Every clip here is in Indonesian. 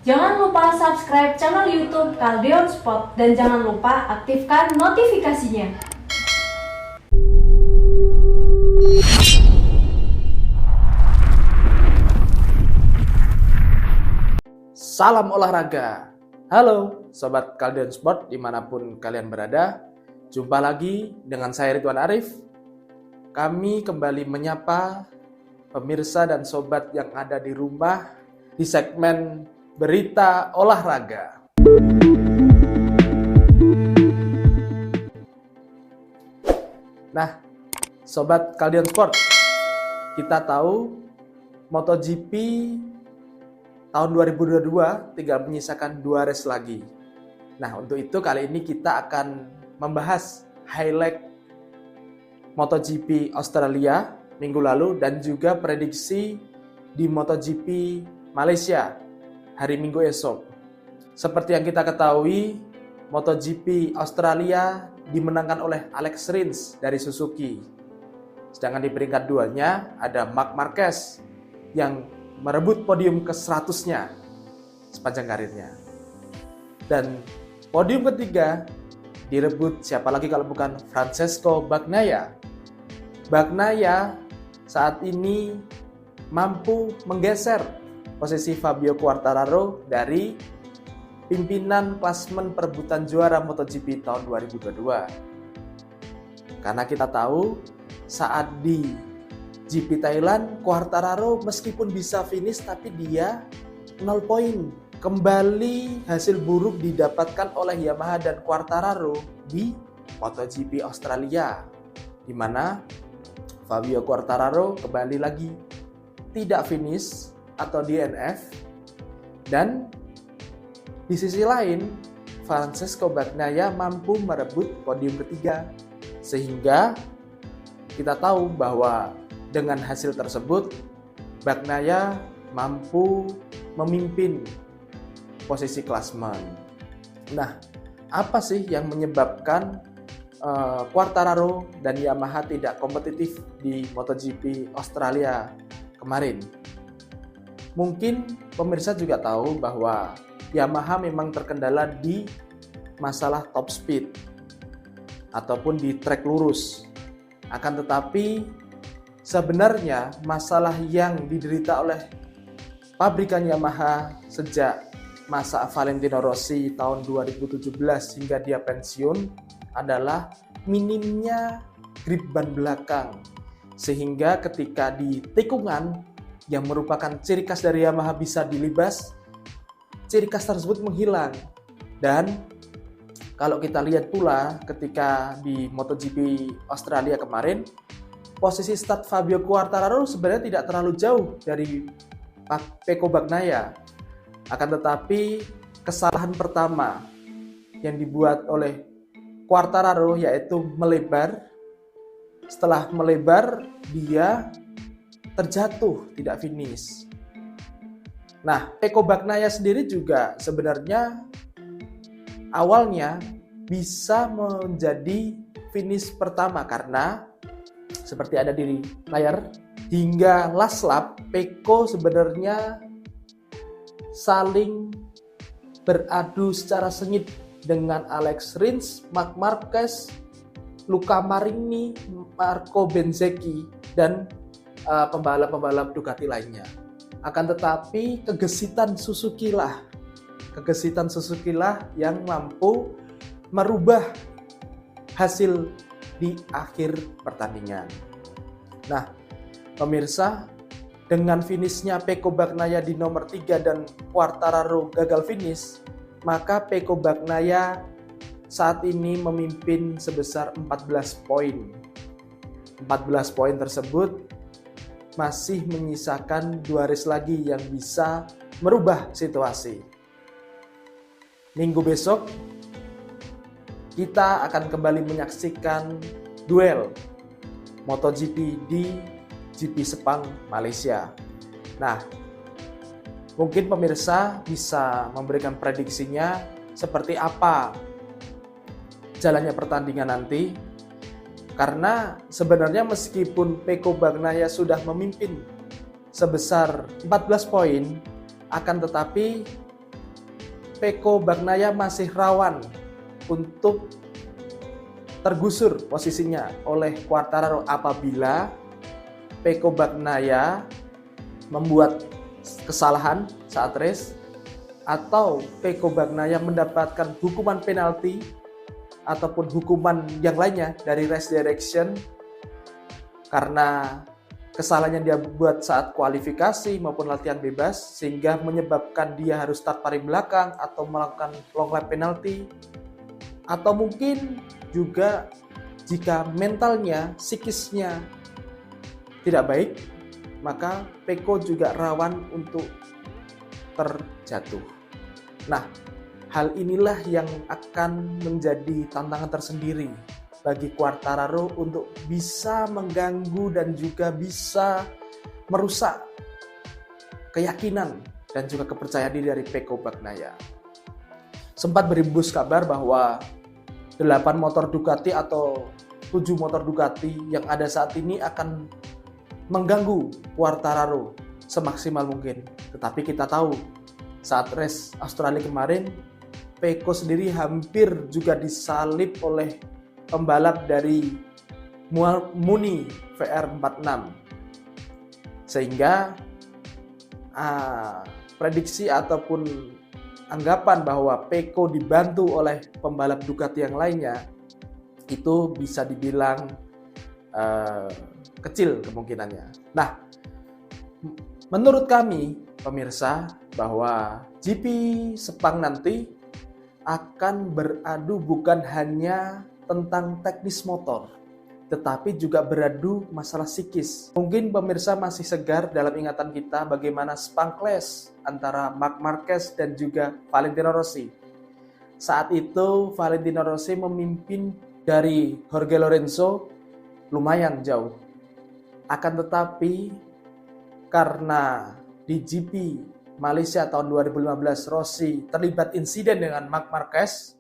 Jangan lupa subscribe channel YouTube Kaldeon Sport dan jangan lupa aktifkan notifikasinya. Salam olahraga. Halo Sobat Kaldeon Sport dimanapun kalian berada. Jumpa lagi dengan saya Ridwan Arif. Kami kembali menyapa pemirsa dan sobat yang ada di rumah di segmen Berita Olahraga. Nah, Sobat Kaldeon Sport, kita tahu MotoGP tahun 2022 tinggal menyisakan 2 race lagi. Nah, untuk itu kali ini kita akan membahas highlight MotoGP Australia minggu lalu dan juga prediksi di MotoGP Malaysia hari Minggu esok. Seperti yang kita ketahui, MotoGP Australia dimenangkan oleh Alex Rins dari Suzuki. Sedangkan di peringkat 2-nya ada Marc Marquez yang merebut podium ke-100-nya sepanjang karirnya. Dan podium ketiga direbut siapa lagi kalau bukan Francesco Bagnaia. Bagnaia saat ini mampu menggeser posisi Fabio Quartararo dari pimpinan klasemen perebutan juara MotoGP tahun 2022. Karena kita tahu saat di GP Thailand, Quartararo meskipun bisa finish tapi dia 0 poin. Kembali hasil buruk didapatkan oleh Yamaha dan Quartararo di MotoGP Australia, di mana Fabio Quartararo kembali lagi tidak finish atau DNF, dan di sisi lain Francesco Bagnaia mampu merebut podium ketiga, sehingga kita tahu bahwa dengan hasil tersebut Bagnaia mampu memimpin posisi klasemen. Nah, apa sih yang menyebabkan Quartararo dan Yamaha tidak kompetitif di MotoGP Australia kemarin? Mungkin pemirsa juga tahu bahwa Yamaha memang terkendala di masalah top speed ataupun di trek lurus. Akan tetapi sebenarnya masalah yang diderita oleh pabrikan Yamaha sejak masa Valentino Rossi tahun 2017 hingga dia pensiun adalah minimnya grip ban belakang. Sehingga ketika di tikungan yang merupakan ciri khas dari Yamaha bisa dilibas, ciri khas tersebut menghilang. Dan kalau kita lihat pula ketika di MotoGP Australia kemarin, posisi start Fabio Quartararo sebenarnya tidak terlalu jauh dari Pecco Bagnaia. Akan tetapi kesalahan pertama yang dibuat oleh Quartararo yaitu melebar. Setelah melebar, dia terjatuh, tidak finish. Nah, Pecco Bagnaia sendiri juga sebenarnya awalnya bisa menjadi finish pertama karena seperti ada di layar, hingga last lap Pecco sebenarnya saling beradu secara sengit dengan Alex Rins, Marc Marquez, Luca Marini, Marco Bezzecchi, dan pembalap-pembalap Ducati lainnya. Akan tetapi kegesitan Suzuki lah yang mampu merubah hasil di akhir pertandingan. Nah, pemirsa, dengan finishnya Pecco Bagnaia di nomor 3 dan Quartararo gagal finish, maka Pecco Bagnaia saat ini memimpin sebesar 14 poin. 14 poin tersebut masih menyisakan 2 race lagi yang bisa merubah situasi. Minggu besok kita akan kembali menyaksikan duel MotoGP di GP Sepang Malaysia. Nah, mungkin pemirsa bisa memberikan prediksinya seperti apa jalannya pertandingan nanti. Karena sebenarnya meskipun Pecco Bagnaia sudah memimpin sebesar 14 poin, akan tetapi Pecco Bagnaia masih rawan untuk tergusur posisinya oleh Quartararo apabila Pecco Bagnaia membuat kesalahan saat race atau Pecco Bagnaia mendapatkan hukuman penalti ataupun hukuman yang lainnya dari race direction karena kesalahan yang dia buat saat kualifikasi maupun latihan bebas sehingga menyebabkan dia harus start paling belakang atau melakukan long lap penalty, atau mungkin juga jika mentalnya, psikisnya tidak baik, maka Pecco juga rawan untuk terjatuh. Nah, hal inilah yang akan menjadi tantangan tersendiri bagi Quartararo untuk bisa mengganggu dan juga bisa merusak keyakinan dan juga kepercayaan diri dari Pecco Bagnaia. Sempat berhembus kabar bahwa 8 motor Ducati atau 7 motor Ducati yang ada saat ini akan mengganggu Quartararo semaksimal mungkin. Tetapi kita tahu saat race Australia kemarin, Pecco sendiri hampir juga disalip oleh pembalap dari Muni VR46. Sehingga prediksi ataupun anggapan bahwa Pecco dibantu oleh pembalap Ducati yang lainnya itu bisa dibilang kecil kemungkinannya. Nah, menurut kami pemirsa bahwa GP Sepang nanti akan beradu bukan hanya tentang teknis motor, tetapi juga beradu masalah psikis. Mungkin pemirsa masih segar dalam ingatan kita bagaimana Sepang Clash antara Marc Marquez dan juga Valentino Rossi. Saat itu Valentino Rossi memimpin dari Jorge Lorenzo lumayan jauh. Akan tetapi karena di GP Malaysia tahun 2015 Rossi terlibat insiden dengan Marc Marquez,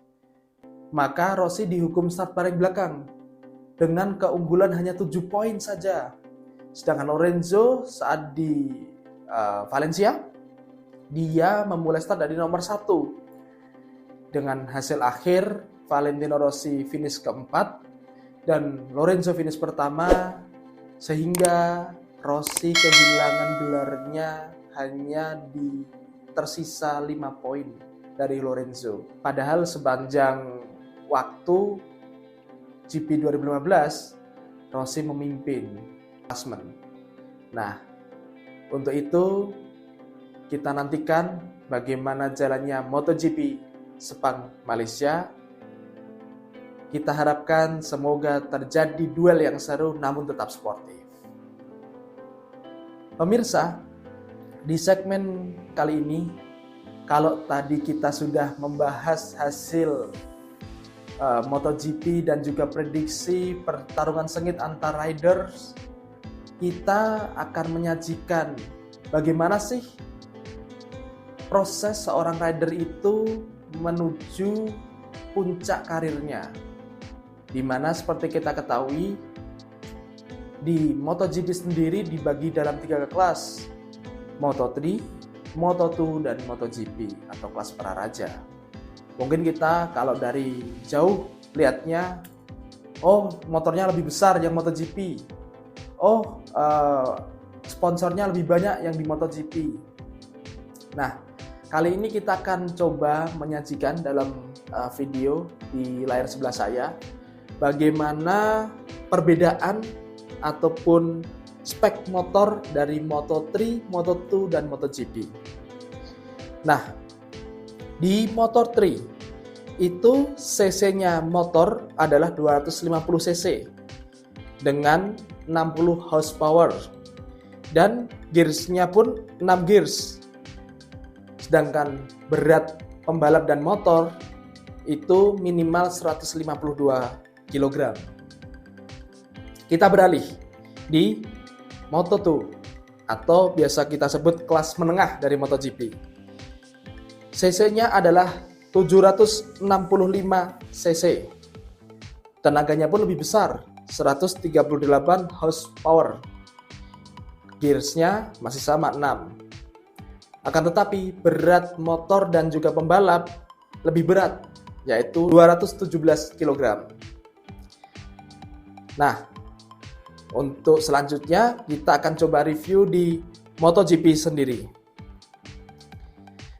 maka Rossi dihukum start paling belakang dengan keunggulan hanya 7 poin saja. Sedangkan Lorenzo saat di Valencia, dia memulai start dari nomor 1. Dengan hasil akhir, Valentino Rossi finish keempat dan Lorenzo finish pertama, sehingga Rossi kehilangan gelarnya hanya di tersisa 5 poin dari Lorenzo. Padahal sepanjang waktu GP 2015 Rossi memimpin klasemen. Nah, untuk itu kita nantikan bagaimana jalannya MotoGP Sepang Malaysia. Kita harapkan semoga terjadi duel yang seru namun tetap sportif. Pemirsa, di segmen kali ini, kalau tadi kita sudah membahas hasil MotoGP dan juga prediksi pertarungan sengit antar riders, kita akan menyajikan bagaimana sih proses seorang rider itu menuju puncak karirnya. Dimana seperti kita ketahui, di MotoGP sendiri dibagi dalam 3 kelas, Moto3, Moto2, dan MotoGP atau kelas praraja. Mungkin kita kalau dari jauh lihatnya, oh motornya lebih besar yang MotoGP, oh sponsornya lebih banyak yang di MotoGP. Nah, kali ini kita akan coba menyajikan dalam video di layar sebelah saya bagaimana perbedaan ataupun spek motor dari Moto3, Moto2, dan MotoGP. Nah, di Moto3 itu cc-nya motor adalah 250 cc dengan 60 horsepower dan gearsnya pun 6 gears. Sedangkan berat pembalap dan motor itu minimal 152 kg. Kita beralih di Moto2 atau biasa kita sebut kelas menengah dari MotoGP. cc-nya adalah 765 cc. Tenaganya pun lebih besar, 138 horsepower. Gearsnya masih sama 6. Akan tetapi berat motor dan juga pembalap lebih berat, yaitu 217 kg. Nah, untuk selanjutnya kita akan coba review di MotoGP sendiri.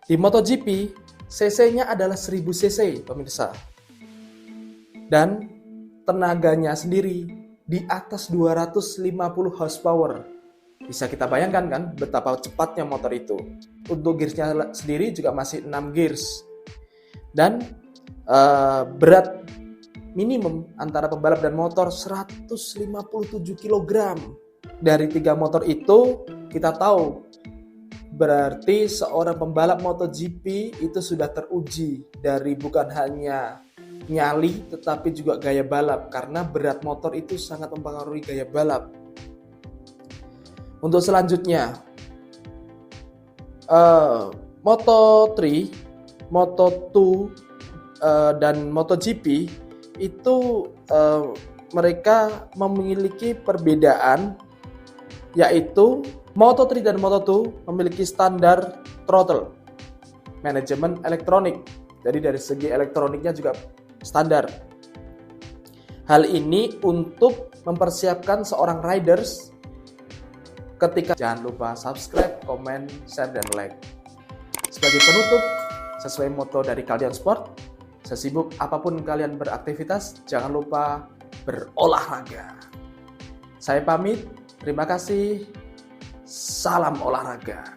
Di MotoGP, cc-nya adalah 1000 cc, pemirsa. Dan tenaganya sendiri di atas 250 horsepower. Bisa kita bayangkan kan betapa cepatnya motor itu. Untuk gearsnya sendiri juga masih 6 gears. Dan berat minimum antara pembalap dan motor 157 kg. Dari 3 motor itu kita tahu berarti seorang pembalap MotoGP itu sudah teruji dari bukan hanya nyali tetapi juga gaya balap, karena berat motor itu sangat mempengaruhi gaya balap. Untuk selanjutnya Moto3, Moto2 dan MotoGP itu mereka memiliki perbedaan, yaitu Moto3 dan Moto2 memiliki standar throttle manajemen elektronik. Jadi dari segi elektroniknya juga standar. Hal ini untuk mempersiapkan seorang riders ketika. Jangan lupa subscribe, komen, share, dan like. Sebagai penutup, sesuai moto dari Kaldion Sport, sesibuk apapun kalian beraktivitas, jangan lupa berolahraga. Saya pamit, terima kasih, salam olahraga.